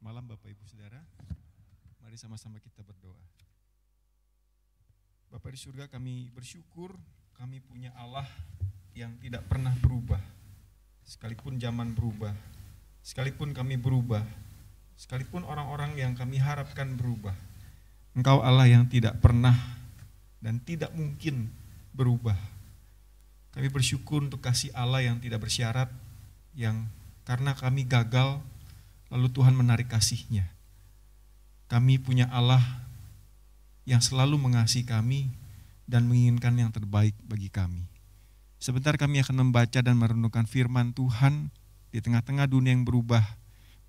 Selamat malam Bapak Ibu Saudara. Mari sama-sama kita berdoa. Bapak di surga, kami bersyukur kami punya Allah yang tidak pernah berubah. Sekalipun zaman berubah, sekalipun kami berubah, sekalipun orang-orang yang kami harapkan berubah. Engkau Allah yang tidak pernah dan tidak mungkin berubah. Kami bersyukur untuk kasih Allah yang tidak bersyarat, yang karena kami gagal, lalu Tuhan menarik kasih-Nya. Kami punya Allah yang selalu mengasihi kami dan menginginkan yang terbaik bagi kami. Sebentar kami akan membaca dan merenungkan firman Tuhan di tengah-tengah dunia yang berubah.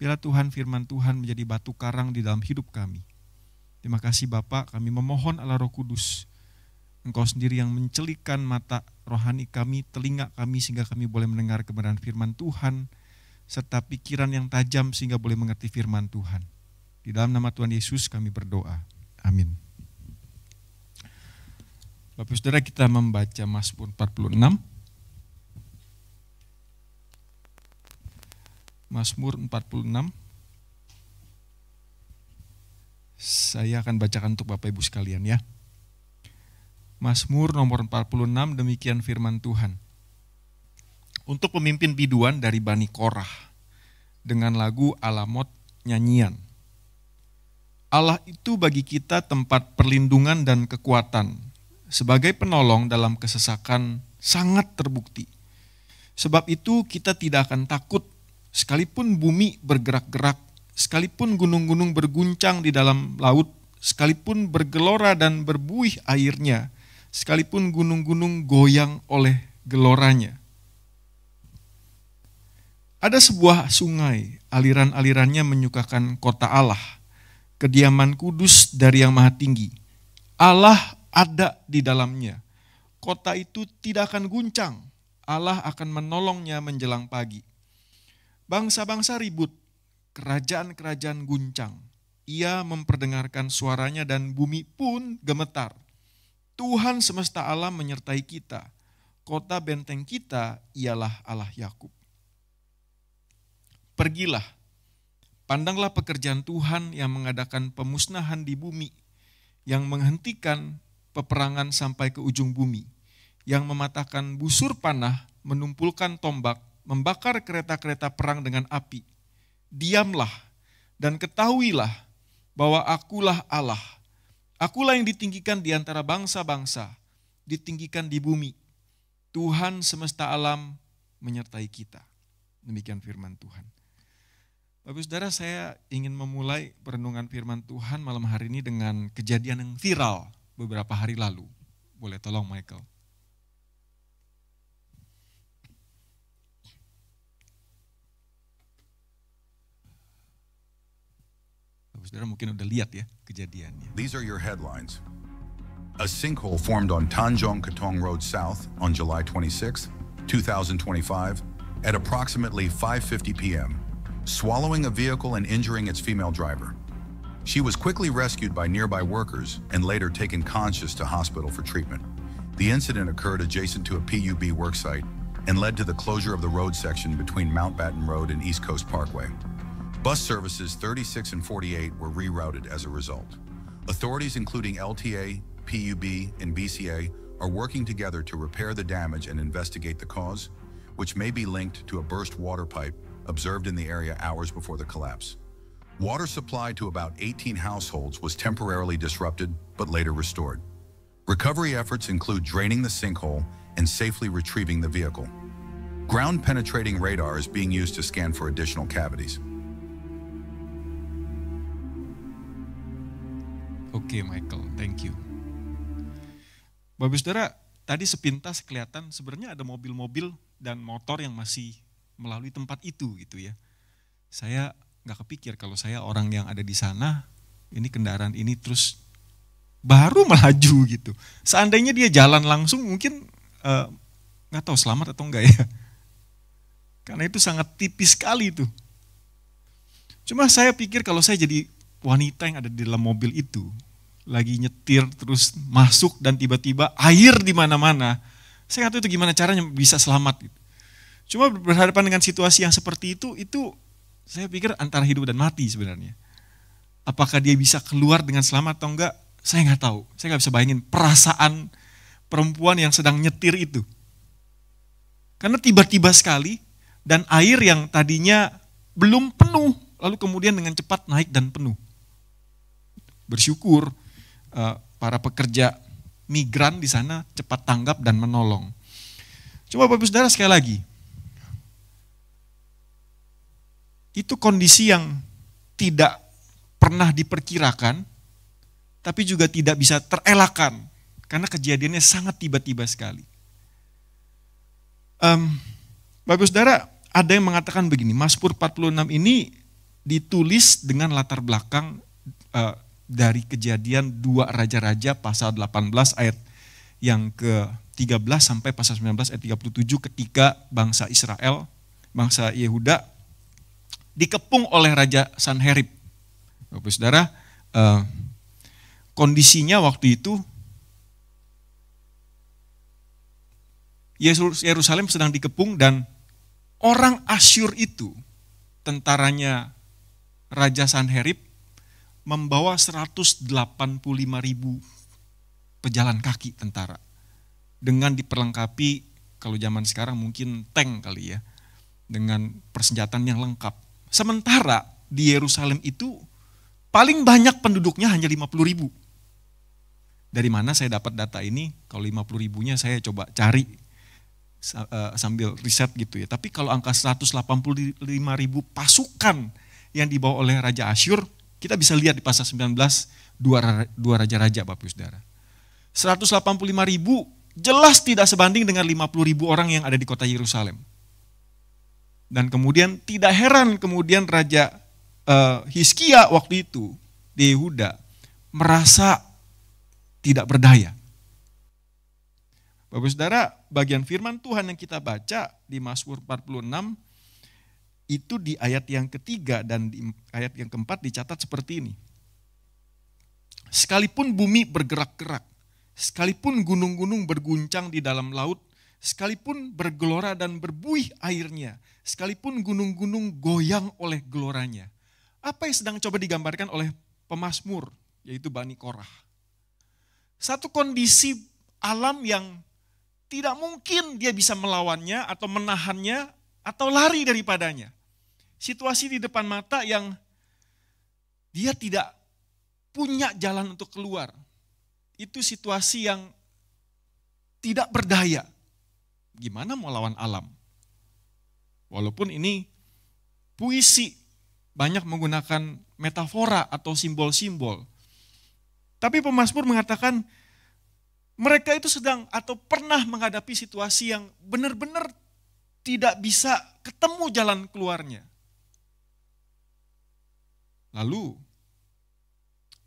Biarlah Tuhan, firman Tuhan menjadi batu karang di dalam hidup kami. Terima kasih Bapak, kami memohon Allah Roh Kudus. Engkau sendiri yang mencelikkan mata rohani kami, telinga kami, sehingga kami boleh mendengar kebenaran firman Tuhan, serta pikiran yang tajam sehingga boleh mengerti firman Tuhan. Di dalam nama Tuhan Yesus kami berdoa. Amin. Bapak Saudara, kita membaca Mazmur 46. Mazmur 46. Saya akan bacakan untuk Bapak Ibu sekalian ya. Mazmur nomor 46, demikian firman Tuhan. Untuk pemimpin biduan dari Bani Korah, dengan lagu Alamot nyanyian. Allah itu bagi kita tempat perlindungan dan kekuatan, sebagai penolong dalam kesesakan sangat terbukti. Sebab itu kita tidak akan takut, sekalipun bumi bergerak-gerak, sekalipun gunung-gunung berguncang di dalam laut, sekalipun bergelora dan berbuih airnya, sekalipun gunung-gunung goyang oleh geloranya. Ada sebuah sungai, aliran-alirannya menyukakan kota Allah, kediaman kudus dari Yang Maha Tinggi. Allah ada di dalamnya. Kota itu tidak akan guncang. Allah akan menolongnya menjelang pagi. Bangsa-bangsa ribut, kerajaan-kerajaan guncang. Ia memperdengarkan suaranya dan bumi pun gemetar. Tuhan semesta alam menyertai kita. Kota benteng kita ialah Allah Yakub. Pergilah, pandanglah pekerjaan Tuhan yang mengadakan pemusnahan di bumi, yang menghentikan peperangan sampai ke ujung bumi, yang mematahkan busur panah, menumpulkan tombak, membakar kereta-kereta perang dengan api. Diamlah dan ketahuilah bahwa akulah Allah. Akulah yang ditinggikan di antara bangsa-bangsa, ditinggikan di bumi. Tuhan semesta alam menyertai kita. Demikian firman Tuhan. Bapak Saudara, saya ingin memulai perenungan firman Tuhan malam hari ini dengan kejadian yang viral beberapa hari lalu. Boleh tolong Michael? Bapak Saudara mungkin udah lihat ya kejadiannya. These are your headlines. A sinkhole formed on Tanjong Katong Road South on July 26, 2025 at approximately 5:50 p.m. swallowing a vehicle and injuring its female driver. She was quickly rescued by nearby workers and later taken conscious to hospital for treatment. The incident occurred adjacent to a PUB worksite and led to the closure of the road section between Mountbatten Road and East Coast Parkway. Bus services 36 and 48 were rerouted as a result. Authorities including LTA, PUB, and BCA are working together to repair the damage and investigate the cause, which may be linked to a burst water pipe observed in the area hours before the collapse. Water supply to about 18 households was temporarily disrupted, but later restored. Recovery efforts include draining the sinkhole and safely retrieving the vehicle. Ground-penetrating radar is being used to scan for additional cavities. Oke Michael, thank you. Bapak Saudara, tadi sepintas kelihatan sebenarnya ada mobil-mobil dan motor yang masih melalui tempat itu gitu ya. Saya nggak kepikir kalau saya orang yang ada di sana, ini kendaraan ini terus baru melaju gitu. Seandainya dia jalan langsung mungkin nggak tahu selamat atau enggak ya. Karena itu sangat tipis sekali itu. Cuma saya pikir kalau saya jadi wanita yang ada di dalam mobil itu, lagi nyetir terus masuk dan tiba-tiba air di mana-mana, saya nggak tahu itu gimana caranya bisa selamat gitu. Cuma berhadapan dengan situasi yang seperti itu Saya pikir antara hidup dan mati sebenarnya. Apakah dia bisa keluar dengan selamat atau enggak, saya nggak tahu. Saya nggak bisa bayangin perasaan perempuan yang sedang nyetir itu. Karena tiba-tiba sekali, dan air yang tadinya belum penuh, lalu kemudian dengan cepat naik dan penuh. Bersyukur para pekerja migran di sana cepat tanggap dan menolong. Coba Bapak Saudara sekali lagi. Itu kondisi yang tidak pernah diperkirakan, tapi juga tidak bisa terelakkan, karena kejadiannya sangat tiba-tiba sekali. Bapak Saudara, ada yang mengatakan begini, Mazmur 46 ini ditulis dengan latar belakang dari kejadian 2 Raja-Raja pasal 18 ayat yang ke-13 sampai pasal 19 ayat 37 ketika bangsa Israel, bangsa Yehuda dikepung oleh Raja Sanherib. Bapak Saudara, kondisinya waktu itu Yerusalem sedang dikepung dan orang Asyur itu, tentaranya Raja Sanherib, membawa 185.000 pejalan kaki tentara. Dengan diperlengkapi, kalau zaman sekarang mungkin tank kali ya, dengan persenjataan yang lengkap. Sementara di Yerusalem itu paling banyak penduduknya hanya 50.000. Dari mana saya dapat data ini? Kalau 50.000-nya saya coba cari sambil riset gitu ya. Tapi kalau angka 185.000 pasukan yang dibawa oleh Raja Asyur, kita bisa lihat di pasal 19 dua raja-raja Bapak Saudara. 185.000 jelas tidak sebanding dengan 50.000 orang yang ada di kota Yerusalem. Dan kemudian tidak heran kemudian Raja Hizkia waktu itu di Yehuda merasa tidak berdaya. Bapak Saudara, bagian firman Tuhan yang kita baca di Mazmur 46 itu di ayat yang ketiga dan di ayat yang keempat dicatat seperti ini. Sekalipun bumi bergerak-gerak, sekalipun gunung-gunung berguncang di dalam laut, sekalipun bergelora dan berbuih airnya, sekalipun gunung-gunung goyang oleh geloranya. Apa yang sedang coba digambarkan oleh pemazmur, yaitu Bani Korah. Satu kondisi alam yang tidak mungkin dia bisa melawannya atau menahannya atau lari daripadanya. Situasi di depan mata yang dia tidak punya jalan untuk keluar. Itu situasi yang tidak berdaya. Gimana mau lawan alam? Walaupun ini puisi, banyak menggunakan metafora atau simbol-simbol. Tapi pemazmur mengatakan mereka itu sedang atau pernah menghadapi situasi yang benar-benar tidak bisa ketemu jalan keluarnya. Lalu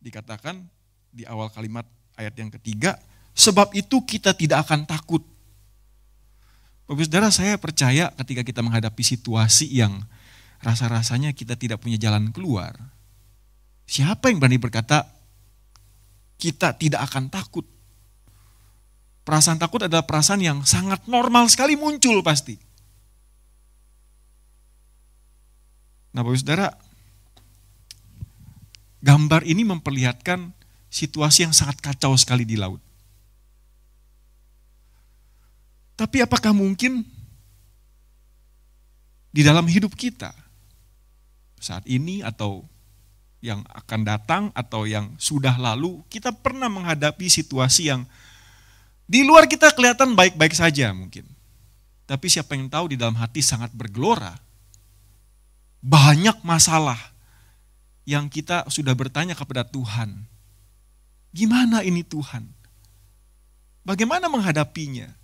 dikatakan di awal kalimat ayat yang ketiga, sebab itu kita tidak akan takut. Bapak Saudara, saya percaya ketika kita menghadapi situasi yang rasa-rasanya kita tidak punya jalan keluar, siapa yang berani berkata kita tidak akan takut? Perasaan takut adalah perasaan yang sangat normal sekali muncul pasti. Nah Bapak Saudara, gambar ini memperlihatkan situasi yang sangat kacau sekali di laut. Tapi apakah mungkin di dalam hidup kita saat ini atau yang akan datang atau yang sudah lalu, kita pernah menghadapi situasi yang di luar kita kelihatan baik-baik saja mungkin. Tapi siapa yang tahu di dalam hati sangat bergelora. Banyak masalah yang kita sudah bertanya kepada Tuhan. Gimana ini Tuhan? Bagaimana menghadapinya?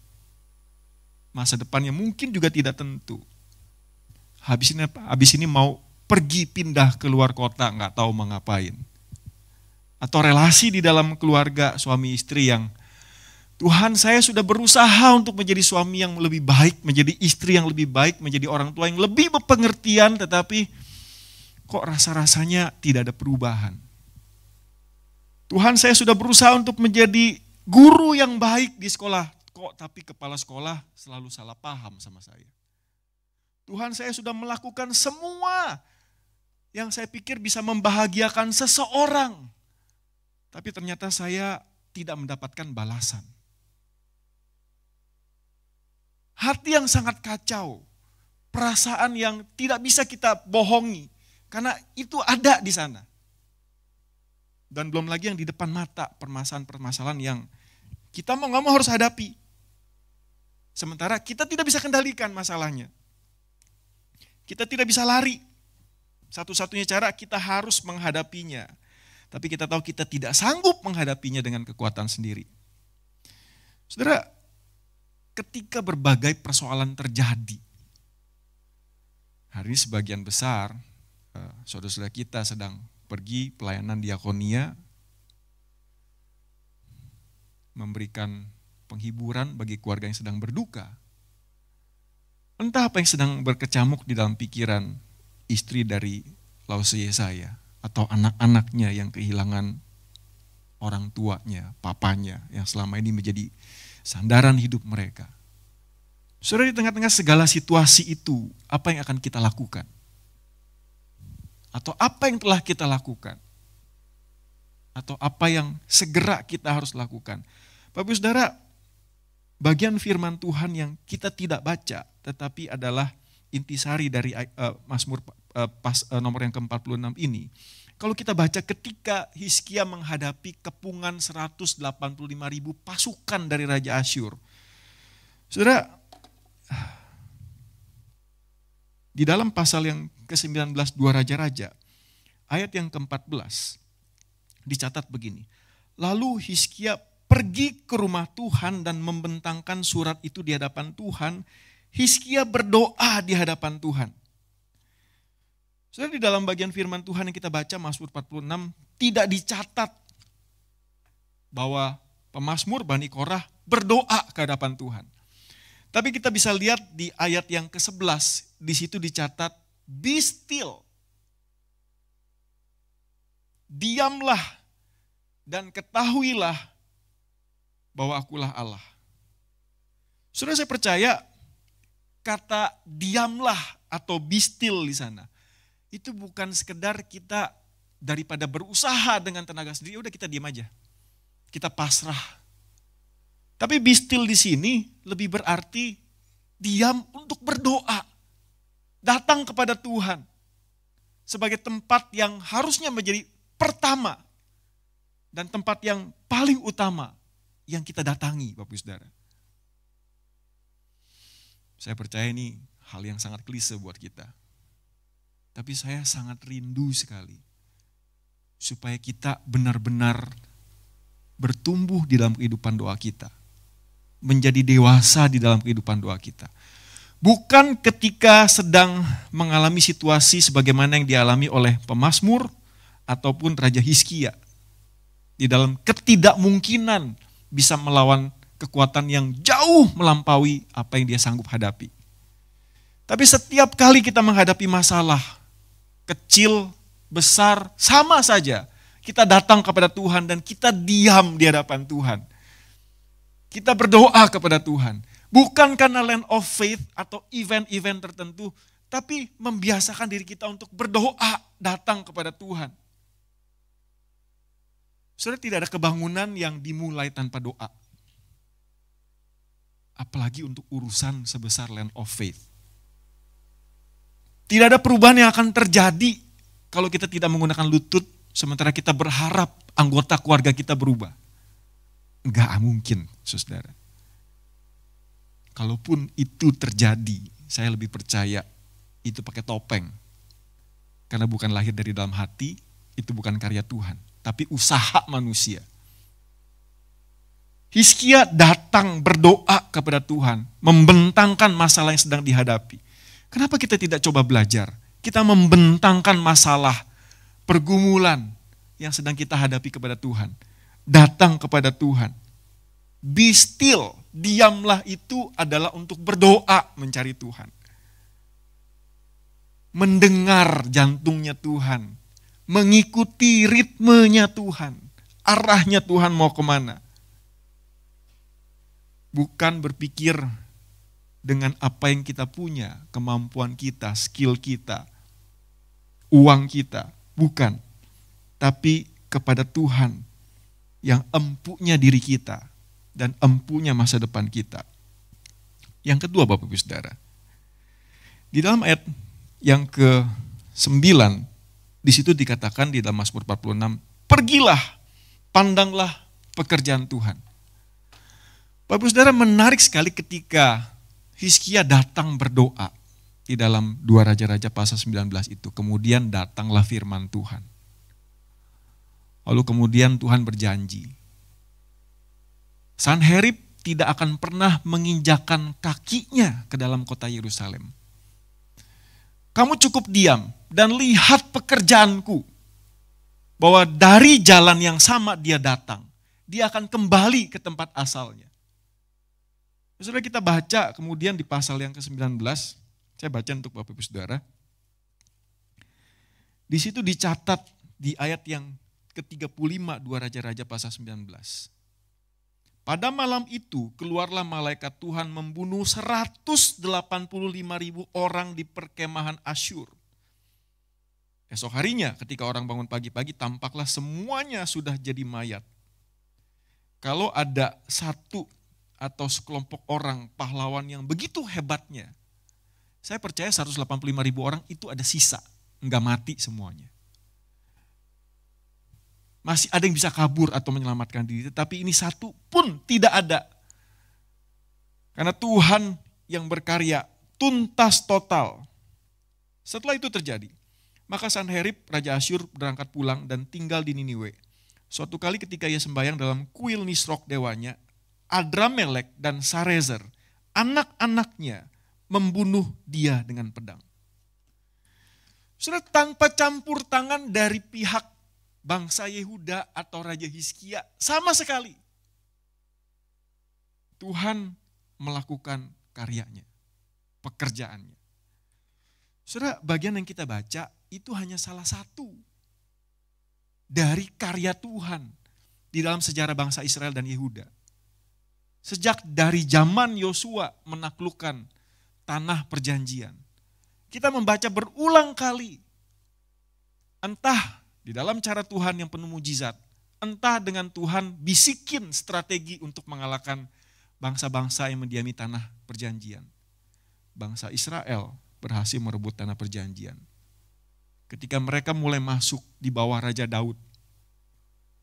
Masa depannya mungkin juga tidak tentu. Habis ini mau pergi pindah ke luar kota, nggak tahu mau ngapain. Atau relasi di dalam keluarga suami istri yang Tuhan, saya sudah berusaha untuk menjadi suami yang lebih baik, menjadi istri yang lebih baik, menjadi orang tua yang lebih berpengertian, tetapi kok rasa-rasanya tidak ada perubahan. Tuhan, saya sudah berusaha untuk menjadi guru yang baik di sekolah, kok tapi kepala sekolah selalu salah paham sama saya. Tuhan, saya sudah melakukan semua yang saya pikir bisa membahagiakan seseorang. Tapi ternyata saya tidak mendapatkan balasan. Hati yang sangat kacau, perasaan yang tidak bisa kita bohongi, karena itu ada di sana. Dan belum lagi yang di depan mata, permasalahan-permasalahan yang kita mau nggak mau harus hadapi. Sementara kita tidak bisa kendalikan masalahnya. Kita tidak bisa lari. Satu-satunya cara kita harus menghadapinya. Tapi kita tahu kita tidak sanggup menghadapinya dengan kekuatan sendiri. Saudara, ketika berbagai persoalan terjadi, hari ini sebagian besar saudara-saudara kita sedang pergi pelayanan diakonia, memberikan penghiburan bagi keluarga yang sedang berduka. Entah apa yang sedang berkecamuk di dalam pikiran istri dari Lause Yesaya, atau anak-anaknya yang kehilangan orang tuanya, papanya, yang selama ini menjadi sandaran hidup mereka. Saudara, di tengah-tengah segala situasi itu, apa yang akan kita lakukan? Atau apa yang telah kita lakukan? Atau apa yang segera kita harus lakukan? Bapak Saudara, bagian firman Tuhan yang kita tidak baca, tetapi adalah intisari dari Mazmur nomor yang ke-46 ini. Kalau kita baca ketika Hizkia menghadapi kepungan 185.000 pasukan dari Raja Asyur. Saudara, di dalam pasal yang ke-19 2 Raja-Raja, ayat yang ke-14, dicatat begini. Lalu Hizkia pergi ke rumah Tuhan dan membentangkan surat itu di hadapan Tuhan. Hizkia berdoa di hadapan Tuhan. Saudara, di dalam bagian firman Tuhan yang kita baca, Mazmur 46, tidak dicatat bahwa pemazmur Bani Korah berdoa ke hadapan Tuhan. Tapi kita bisa lihat di ayat yang ke-11, di situ dicatat, be still. Diamlah dan ketahuilah bahwa akulah Allah. Saudara, saya percaya kata diamlah atau be still di sana, itu bukan sekedar kita daripada berusaha dengan tenaga sendiri, udah kita diam aja. Kita pasrah. Tapi be still di sini lebih berarti diam untuk berdoa. Datang kepada Tuhan sebagai tempat yang harusnya menjadi pertama dan tempat yang paling utama yang kita datangi, Bapak Saudara. Saya percaya ini hal yang sangat klise buat kita. Tapi saya sangat rindu sekali supaya kita benar-benar bertumbuh di dalam kehidupan doa kita. Menjadi dewasa di dalam kehidupan doa kita. Bukan ketika sedang mengalami situasi sebagaimana yang dialami oleh pemazmur ataupun Raja Hizkia. Di dalam ketidakmungkinan bisa melawan kekuatan yang jauh melampaui apa yang dia sanggup hadapi. Tapi setiap kali kita menghadapi masalah, kecil, besar, sama saja. Kita datang kepada Tuhan dan kita diam di hadapan Tuhan. Kita berdoa kepada Tuhan. Bukan karena land of faith atau event-event tertentu, tapi membiasakan diri kita untuk berdoa datang kepada Tuhan. Saudara, tidak ada kebangunan yang dimulai tanpa doa. Apalagi untuk urusan sebesar land of faith. Tidak ada perubahan yang akan terjadi kalau kita tidak menggunakan lutut, sementara kita berharap anggota keluarga kita berubah. Enggak mungkin, saudara. Kalaupun itu terjadi, saya lebih percaya itu pakai topeng. Karena bukan lahir dari dalam hati, itu bukan karya Tuhan, tapi usaha manusia. Hizkia datang berdoa kepada Tuhan, membentangkan masalah yang sedang dihadapi. Kenapa kita tidak coba belajar? Kita membentangkan masalah, pergumulan yang sedang kita hadapi kepada Tuhan. Datang kepada Tuhan. Be still, diamlah itu adalah untuk berdoa mencari Tuhan. Mendengar jantungnya Tuhan. Mengikuti ritmenya Tuhan. Arahnya Tuhan mau kemana. Bukan berpikir dengan apa yang kita punya, kemampuan kita, skill kita. uang kita, bukan. Tapi kepada Tuhan yang empunya diri kita dan empunya masa depan kita. Yang kedua Bapak Ibu Saudara, di dalam ayat yang ke-9, di situ dikatakan di dalam Mazmur 46, pergilah, pandanglah pekerjaan Tuhan. Bapak Ibu Saudara, menarik sekali ketika Hizkia datang berdoa di dalam 2 Raja-Raja pasal 19 itu. Kemudian datanglah firman Tuhan. Lalu kemudian Tuhan berjanji, Sanherib tidak akan pernah menginjakkan kakinya ke dalam kota Yerusalem. Kamu cukup diam dan lihat pekerjaanku. Bahwa dari jalan yang sama dia datang. Dia akan kembali ke tempat asalnya. Saudara, kita baca kemudian di pasal yang ke-19. Saya baca untuk Bapak Ibu Saudara. Di situ dicatat di ayat yang ke-35 2 Raja-Raja pasal 19. Pada malam itu keluarlah malaikat Tuhan membunuh 185.000 orang di perkemahan Asyur. Esok harinya ketika orang bangun pagi-pagi tampaklah semuanya sudah jadi mayat. Kalau ada satu atau sekelompok orang pahlawan yang begitu hebatnya, saya percaya 185.000 orang itu ada sisa, enggak mati semuanya. Masih ada yang bisa kabur atau menyelamatkan diri, tapi ini satu pun tidak ada. Karena Tuhan yang berkarya tuntas total. Setelah itu terjadi, maka Sanherib Raja Asyur berangkat pulang dan tinggal di Niniwe. Suatu kali ketika ia sembahyang dalam kuil Nisrok dewanya, Adramelek dan Sarezer, anak-anaknya membunuh dia dengan pedang. Sudah tanpa campur tangan dari pihak bangsa Yehuda atau Raja Hizkia sama sekali. Tuhan melakukan karyanya, pekerjaannya. Saudara, bagian yang kita baca itu hanya salah satu dari karya Tuhan di dalam sejarah bangsa Israel dan Yehuda. Sejak dari zaman Yosua menaklukkan tanah perjanjian, kita membaca berulang kali, entah di dalam cara Tuhan yang penuh mujizat, entah dengan Tuhan bisikin strategi untuk mengalahkan bangsa-bangsa yang mendiami tanah perjanjian. Bangsa Israel berhasil merebut tanah perjanjian. Ketika mereka mulai masuk di bawah Raja Daud.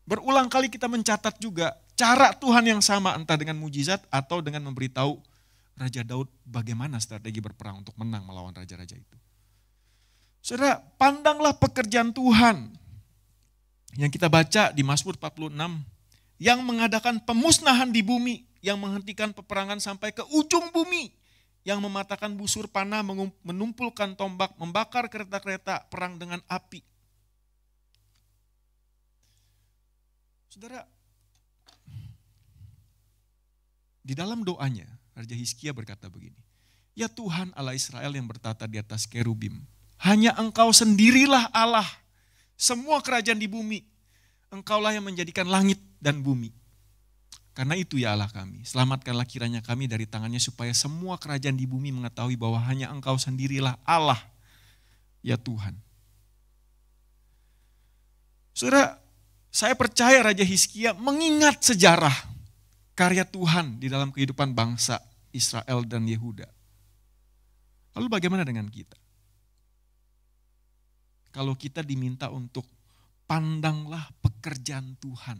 Berulang kali kita mencatat juga cara Tuhan yang sama, entah dengan mujizat atau dengan memberitahu Raja Daud bagaimana strategi berperang untuk menang melawan raja-raja itu. Saudara, pandanglah pekerjaan Tuhan. Yang kita baca di Mazmur 46, yang mengadakan pemusnahan di bumi, yang menghentikan peperangan sampai ke ujung bumi, yang mematahkan busur panah, menumpulkan tombak, membakar kereta-kereta perang dengan api. Saudara, di dalam doanya, Raja Hizkia berkata begini, ya Tuhan Allah Israel yang bertata di atas kerubim, hanya Engkau sendirilah Allah. Semua kerajaan di bumi, Engkaulah yang menjadikan langit dan bumi. Karena itu ya Allah kami, selamatkanlah kiranya kami dari tangannya supaya semua kerajaan di bumi mengetahui bahwa hanya Engkau sendirilah Allah, ya Tuhan. Saudara, saya percaya Raja Hizkia mengingat sejarah karya Tuhan di dalam kehidupan bangsa Israel dan Yehuda. Lalu bagaimana dengan kita? Kalau kita diminta untuk pandanglah pekerjaan Tuhan.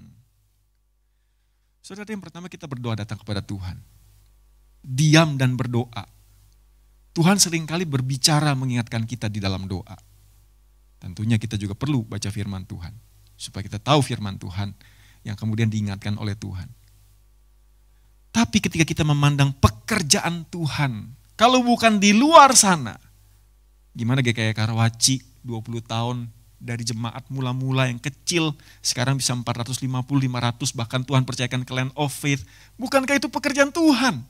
Saudara, yang pertama kita berdoa datang kepada Tuhan. Diam dan berdoa. Tuhan seringkali berbicara mengingatkan kita di dalam doa. Tentunya kita juga perlu baca firman Tuhan. Supaya kita tahu firman Tuhan yang kemudian diingatkan oleh Tuhan. Tapi ketika kita memandang pekerjaan Tuhan, kalau bukan di luar sana, gimana GKI Karawaci 20 tahun dari jemaat mula-mula yang kecil, sekarang bisa 450, 500, bahkan Tuhan percayakan ke Land of Faith. Bukankah itu pekerjaan Tuhan?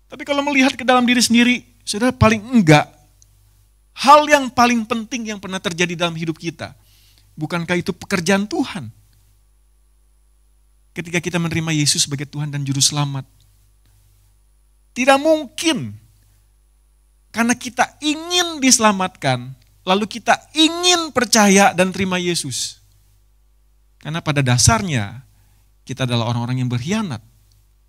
Tapi kalau melihat ke dalam diri sendiri, saudara, paling enggak, hal yang paling penting yang pernah terjadi dalam hidup kita, bukankah itu pekerjaan Tuhan? Ketika kita menerima Yesus sebagai Tuhan dan Juru Selamat. Tidak mungkin, karena kita ingin diselamatkan, lalu kita ingin percaya dan terima Yesus. Karena pada dasarnya kita adalah orang-orang yang berkhianat.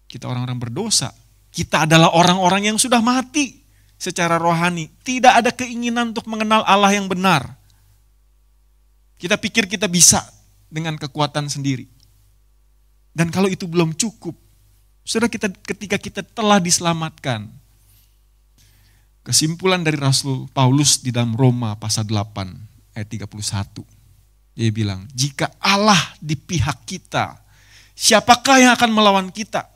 Kita orang-orang berdosa. Kita adalah orang-orang yang sudah mati secara rohani. Tidak ada keinginan untuk mengenal Allah yang benar. Kita pikir kita bisa dengan kekuatan sendiri. Dan kalau itu belum cukup, saudara, ketika kita telah diselamatkan, kesimpulan dari Rasul Paulus di dalam Roma pasal 8 ayat 31. Dia bilang, jika Allah di pihak kita, siapakah yang akan melawan kita?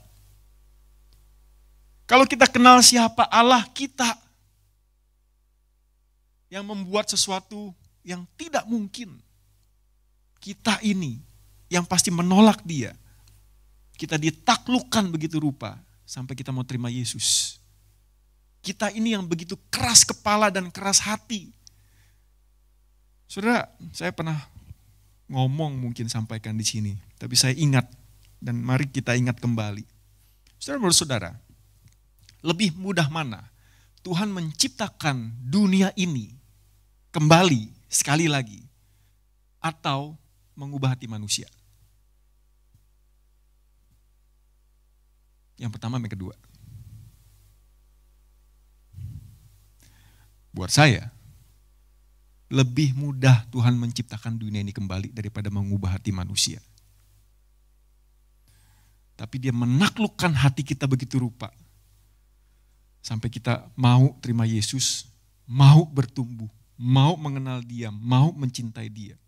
Kalau kita kenal siapa Allah kita, yang membuat sesuatu yang tidak mungkin, kita ini yang pasti menolak dia. Kita ditaklukkan begitu rupa sampai kita mau terima Yesus. Kita ini yang begitu keras kepala dan keras hati. Saudara, saya pernah ngomong mungkin sampaikan di sini, tapi saya ingat dan mari kita ingat kembali. Saudara, menurut saudara, lebih mudah mana Tuhan menciptakan dunia ini kembali sekali lagi atau mengubah hati manusia? Yang pertama, yang kedua. Buat saya, lebih mudah Tuhan menciptakan dunia ini kembali daripada mengubah hati manusia. Tapi dia menaklukkan hati kita begitu rupa. Sampai kita mau terima Yesus, mau bertumbuh, mau mengenal dia, mau mencintai dia.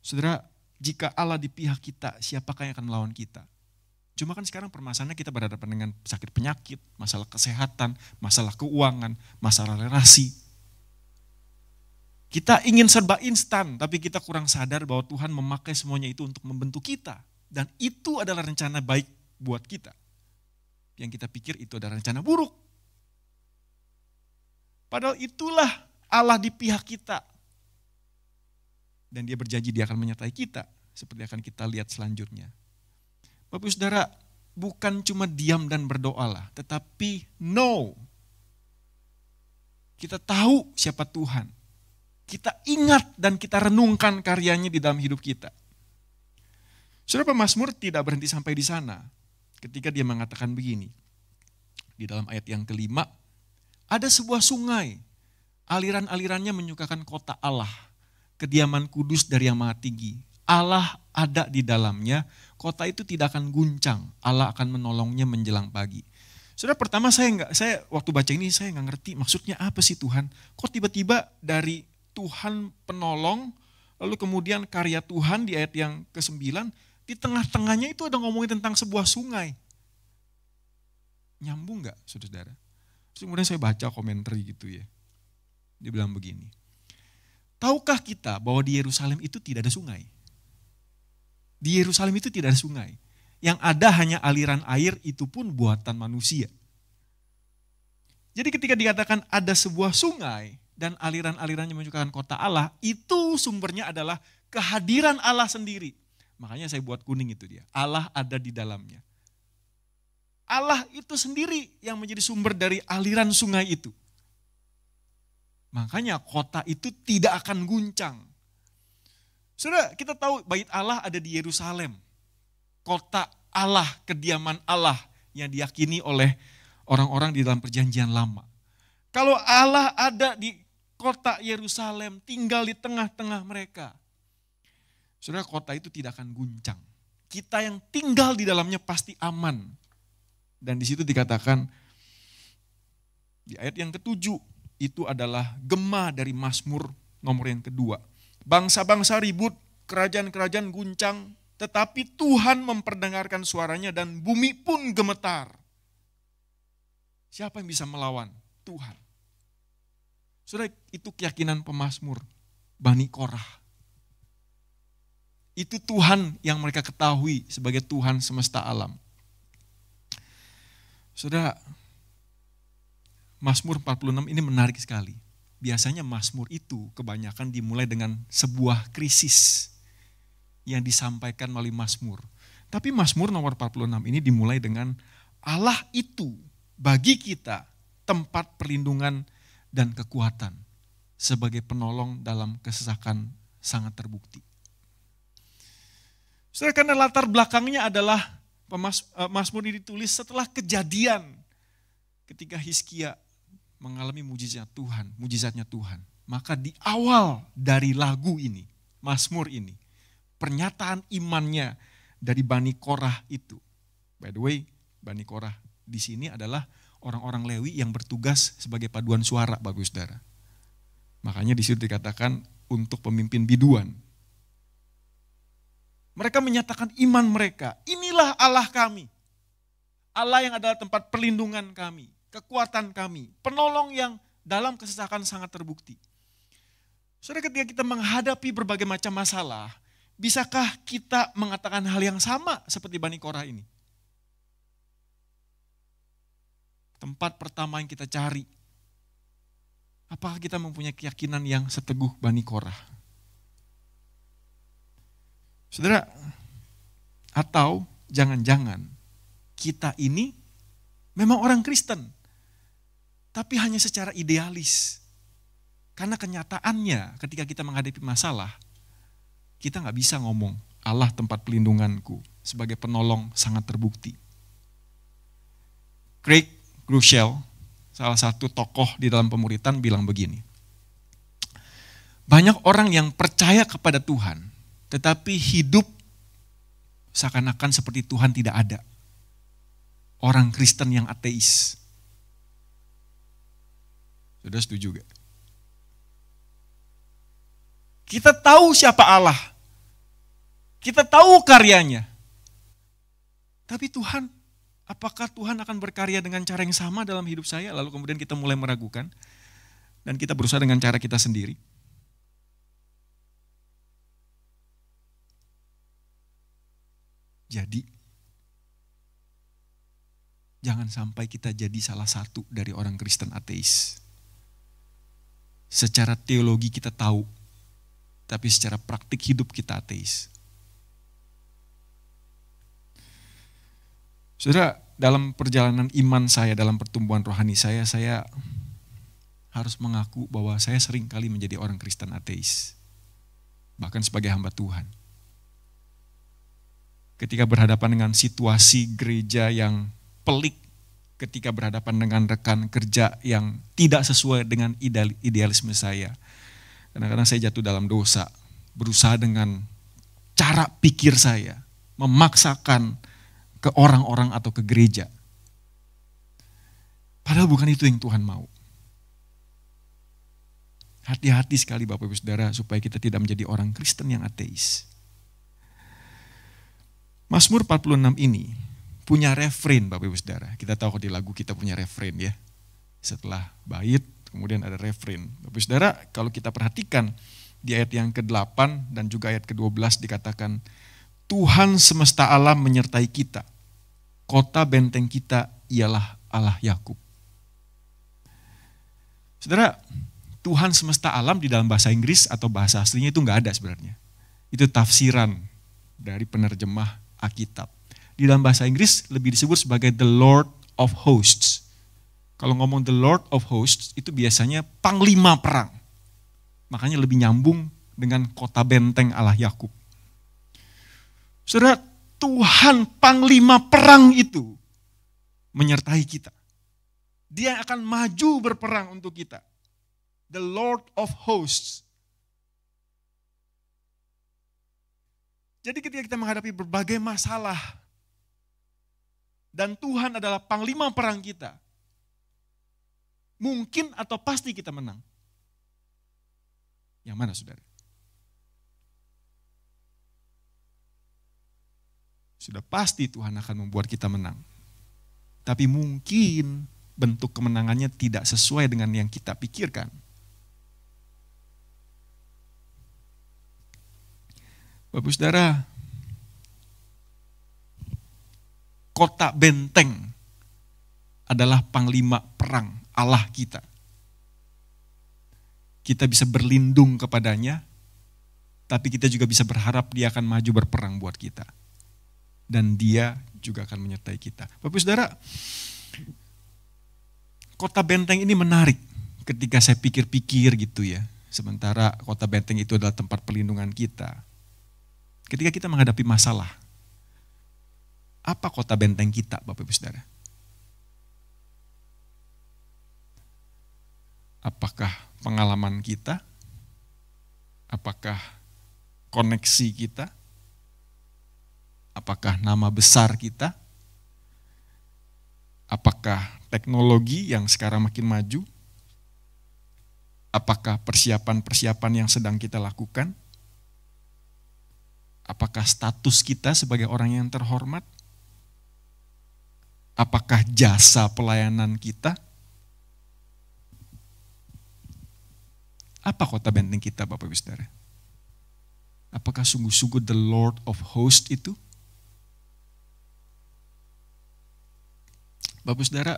Saudara, jika Allah di pihak kita, siapakah yang akan melawan kita? Cuma kan sekarang permasalahannya kita berhadapan dengan sakit penyakit, masalah kesehatan, masalah keuangan, masalah relasi. Kita ingin serba instan, tapi kita kurang sadar bahwa Tuhan memakai semuanya itu untuk membentuk kita. Dan itu adalah rencana baik buat kita. Yang kita pikir itu adalah rencana buruk. Padahal itulah Allah di pihak kita. Dan dia berjanji dia akan menyertai kita, seperti akan kita lihat selanjutnya. Bapak Ibu Saudara, bukan cuma diam dan berdoalah, tetapi kita tahu siapa Tuhan. Kita ingat dan kita renungkan karyanya di dalam hidup kita. Saudara, pemazmur tidak berhenti sampai di sana. Ketika dia mengatakan begini, di dalam ayat yang kelima, ada sebuah sungai, aliran-alirannya menyukakan kota Allah, kediaman kudus dari yang maha tinggi. Allah ada di dalamnya, kota itu tidak akan guncang, Allah akan menolongnya menjelang pagi. Saudara, pertama saya waktu baca ini saya nggak ngerti maksudnya apa sih Tuhan. Kok tiba-tiba dari Tuhan penolong, lalu kemudian karya Tuhan di ayat yang ke-9, di tengah-tengahnya itu ada ngomongin tentang sebuah sungai. Nyambung nggak, saudara? Terus kemudian saya baca komentar gitu ya. Dia bilang begini, tahukah kita bahwa di Yerusalem itu tidak ada sungai? Di Yerusalem itu tidak ada sungai. Yang ada hanya aliran air, itu pun buatan manusia. Jadi ketika dikatakan ada sebuah sungai dan aliran-alirannya menyukakan kota Allah, itu sumbernya adalah kehadiran Allah sendiri. Makanya saya buat kuning itu dia. Allah ada di dalamnya. Allah itu sendiri yang menjadi sumber dari aliran sungai itu. Makanya kota itu tidak akan guncang. Saudara, kita tahu bait Allah ada di Yerusalem. Kota Allah, kediaman Allah yang diyakini oleh orang-orang di dalam perjanjian lama. Kalau Allah ada di kota Yerusalem, tinggal di tengah-tengah mereka. Saudara, kota itu tidak akan guncang. Kita yang tinggal di dalamnya pasti aman. Dan di situ dikatakan, di ayat yang ke-7, itu adalah gema dari Mazmur nomor yang kedua. Bangsa-bangsa ribut, kerajaan-kerajaan guncang, tetapi Tuhan memperdengarkan suaranya dan bumi pun gemetar. Siapa yang bisa melawan? Tuhan. Saudara, itu keyakinan pemazmur Bani Korah. Itu Tuhan yang mereka ketahui sebagai Tuhan semesta alam. Saudara, Mazmur 46 ini menarik sekali. Biasanya Mazmur itu kebanyakan dimulai dengan sebuah krisis yang disampaikan melalui Mazmur. Tapi Mazmur nomor 46 ini dimulai dengan Allah itu bagi kita tempat perlindungan dan kekuatan. sebagai penolong dalam kesesakan sangat terbukti. Saudara, karena latar belakangnya adalah Mazmur ini ditulis setelah kejadian ketika Hizkia mengalami mujizatnya Tuhan. Maka di awal dari lagu ini, Mazmur ini, pernyataan imannya dari Bani Korah itu. By the way, Bani Korah di sini adalah orang-orang Lewi yang bertugas sebagai paduan suara, Bapak Saudara. Makanya di situ dikatakan untuk pemimpin biduan. Mereka menyatakan iman mereka, inilah Allah kami. Allah yang adalah tempat perlindungan kami, kekuatan kami, penolong yang dalam kesesakan sangat terbukti. Saudara, ketika kita menghadapi berbagai macam masalah, bisakah kita mengatakan hal yang sama seperti Bani Korah ini? Tempat pertama yang kita cari, apakah kita mempunyai keyakinan yang seteguh Bani Korah? Saudara, atau jangan-jangan kita ini memang orang Kristen, tapi hanya secara idealis. Karena kenyataannya ketika kita menghadapi masalah, kita gak bisa ngomong Allah tempat pelindunganku sebagai penolong sangat terbukti. Craig Groeschel, salah satu tokoh di dalam pemuritan, bilang begini. Banyak orang yang percaya kepada Tuhan, tetapi hidup seakan-akan seperti Tuhan tidak ada. Orang Kristen yang ateis. Sudah setuju gak? Kita tahu siapa Allah. Kita tahu karyanya. Tapi Tuhan, apakah Tuhan akan berkarya dengan cara yang sama dalam hidup saya? Lalu kemudian kita mulai meragukan. Dan kita berusaha dengan cara kita sendiri. Jadi, jangan sampai kita jadi salah satu dari orang Kristen ateis. Secara teologi kita tahu, tapi secara praktik hidup kita ateis. Saudara, dalam perjalanan iman saya, dalam pertumbuhan rohani saya harus mengaku bahwa saya sering kali menjadi orang Kristen ateis. Bahkan sebagai hamba Tuhan. Ketika berhadapan dengan situasi gereja yang pelik, ketika berhadapan dengan rekan kerja yang tidak sesuai dengan idealisme saya. Kadang-kadang saya jatuh dalam dosa, berusaha dengan cara pikir saya, memaksakan ke orang-orang atau ke gereja. Padahal bukan itu yang Tuhan mau. Hati-hati sekali Bapak Ibu Saudara supaya kita tidak menjadi orang Kristen yang ateis. Mazmur 46 ini punya refrain Bapak Ibu Saudara. Kita tahu di lagu kita punya refrain ya. Setelah bait kemudian ada refrain. Bapak Ibu Saudara, kalau kita perhatikan di ayat yang ke-8 dan juga ayat ke-12 dikatakan, Tuhan semesta alam menyertai kita. Kota benteng kita ialah Allah Yakub. Saudara, Tuhan semesta alam di dalam bahasa Inggris atau bahasa aslinya itu enggak ada sebenarnya. Itu tafsiran dari penerjemah Alkitab. Di dalam bahasa Inggris lebih disebut sebagai the Lord of Hosts. Kalau ngomong the Lord of Hosts itu biasanya panglima perang. Makanya lebih nyambung dengan kota benteng Allah Yakub. Saudara, Tuhan panglima perang itu menyertai kita. Dia akan maju berperang untuk kita. The Lord of Hosts. Jadi ketika kita menghadapi berbagai masalah dan Tuhan adalah panglima perang kita, mungkin atau pasti kita menang. Yang mana saudara? Sudah pasti Tuhan akan membuat kita menang. Tapi mungkin bentuk kemenangannya tidak sesuai dengan yang kita pikirkan. Bapak Saudara, kota benteng adalah panglima perang Allah kita. Kita bisa berlindung kepadanya, tapi kita juga bisa berharap dia akan maju berperang buat kita. Dan dia juga akan menyertai kita. Bapak Saudara, kota benteng ini menarik ketika saya pikir-pikir gitu ya, sementara Kota Benteng itu adalah tempat perlindungan kita. Ketika kita menghadapi masalah, apa Kota Benteng kita, Bapak Ibu Saudara? Apakah pengalaman kita? Apakah koneksi kita? Apakah nama besar kita? Apakah teknologi yang sekarang makin maju? Apakah persiapan-persiapan yang sedang kita lakukan? Apakah status kita sebagai orang yang terhormat? Apakah jasa pelayanan kita? Apa Kota Benteng kita, Bapak Ibu Saudara? Apakah sungguh-sungguh the Lord of Hosts itu? Bapak Ibu Saudara,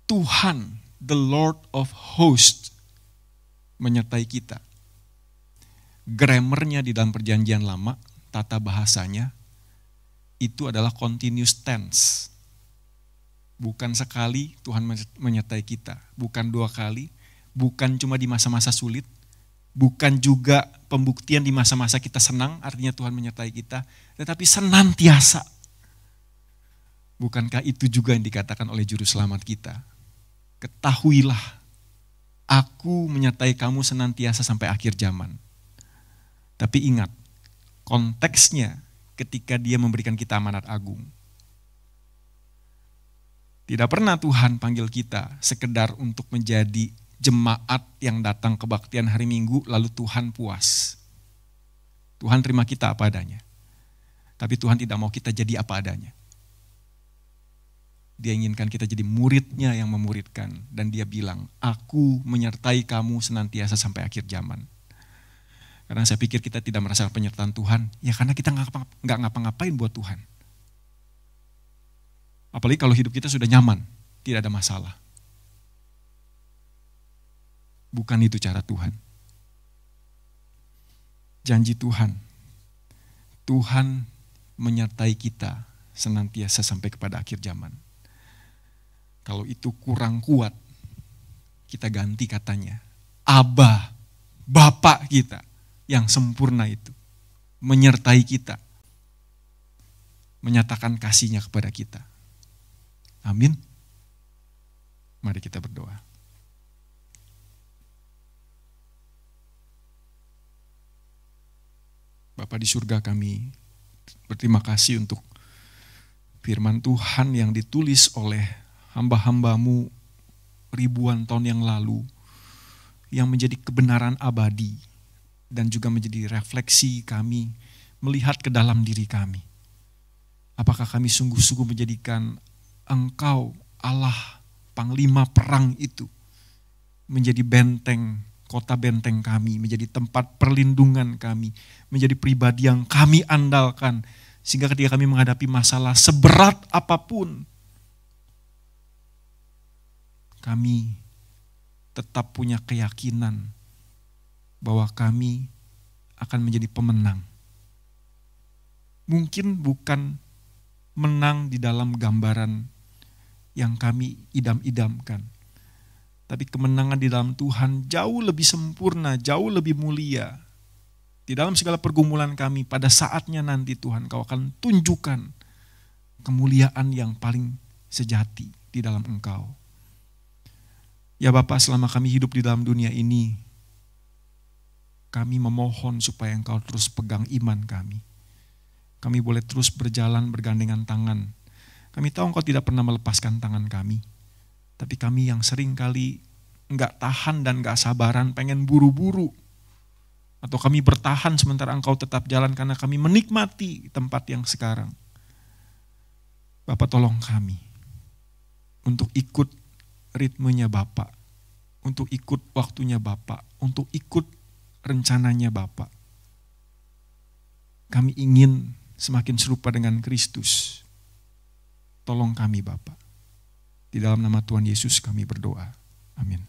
Tuhan, the Lord of Hosts, menyertai kita. Grammarnya di dalam perjanjian lama, tata bahasanya, itu adalah continuous tense. Bukan sekali Tuhan menyertai kita, bukan 2 kali, bukan cuma di masa-masa sulit, bukan juga pembuktian di masa-masa kita senang, artinya Tuhan menyertai kita, tetapi senantiasa. Bukankah itu juga yang dikatakan oleh Juru Selamat kita? Ketahuilah, aku menyertai kamu senantiasa sampai akhir zaman. Tapi ingat, konteksnya ketika dia memberikan kita amanat agung. Tidak pernah Tuhan panggil kita sekedar untuk menjadi jemaat yang datang kebaktian hari Minggu lalu Tuhan puas. Tuhan terima kita apa adanya. Tapi Tuhan tidak mau kita jadi apa adanya. Dia inginkan kita jadi muridnya yang memuridkan. Dan dia bilang, aku menyertai kamu senantiasa sampai akhir zaman. Karena saya pikir kita tidak merasakan penyertaan Tuhan, ya karena kita nggak ngapa-ngapain buat Tuhan. Apalagi kalau hidup kita sudah nyaman, tidak ada masalah. Bukan itu cara Tuhan. Janji Tuhan, Tuhan menyertai kita senantiasa sampai kepada akhir zaman. Kalau itu kurang kuat, kita ganti katanya. Abba, Bapa kita yang sempurna itu, menyertai kita, menyatakan kasih-Nya kepada kita. Amin. Mari kita berdoa. Bapa di surga, kami berterima kasih untuk firman Tuhan yang ditulis oleh hamba-hambamu ribuan tahun yang lalu, yang menjadi kebenaran abadi dan juga menjadi refleksi kami melihat ke dalam diri kami. Apakah kami sungguh-sungguh menjadikan Engkau Allah Panglima perang itu menjadi benteng, kota benteng kami, menjadi tempat perlindungan kami, menjadi pribadi yang kami andalkan, sehingga ketika kami menghadapi masalah seberat apapun, kami tetap punya keyakinan bahwa kami akan menjadi pemenang. Mungkin bukan menang di dalam gambaran yang kami idam-idamkan, tapi kemenangan di dalam Tuhan jauh lebih sempurna, jauh lebih mulia. Di dalam segala pergumulan kami, pada saatnya nanti Tuhan, Kau akan tunjukkan kemuliaan yang paling sejati di dalam Engkau. Ya Bapa, selama kami hidup di dalam dunia ini, kami memohon supaya Engkau terus pegang iman kami. Kami boleh terus berjalan bergandengan tangan. Kami tahu Engkau tidak pernah melepaskan tangan kami. Tapi kami yang sering kali enggak tahan dan enggak sabaran, pengen buru-buru. Atau kami bertahan sementara Engkau tetap jalan karena kami menikmati tempat yang sekarang. Bapak, tolong kami untuk ikut ritmenya Bapak, untuk ikut waktunya Bapak, untuk ikut rencananya Bapak. Kami ingin semakin serupa dengan Kristus. Tolong kami Bapak. Di dalam nama Tuhan Yesus kami berdoa. Amin.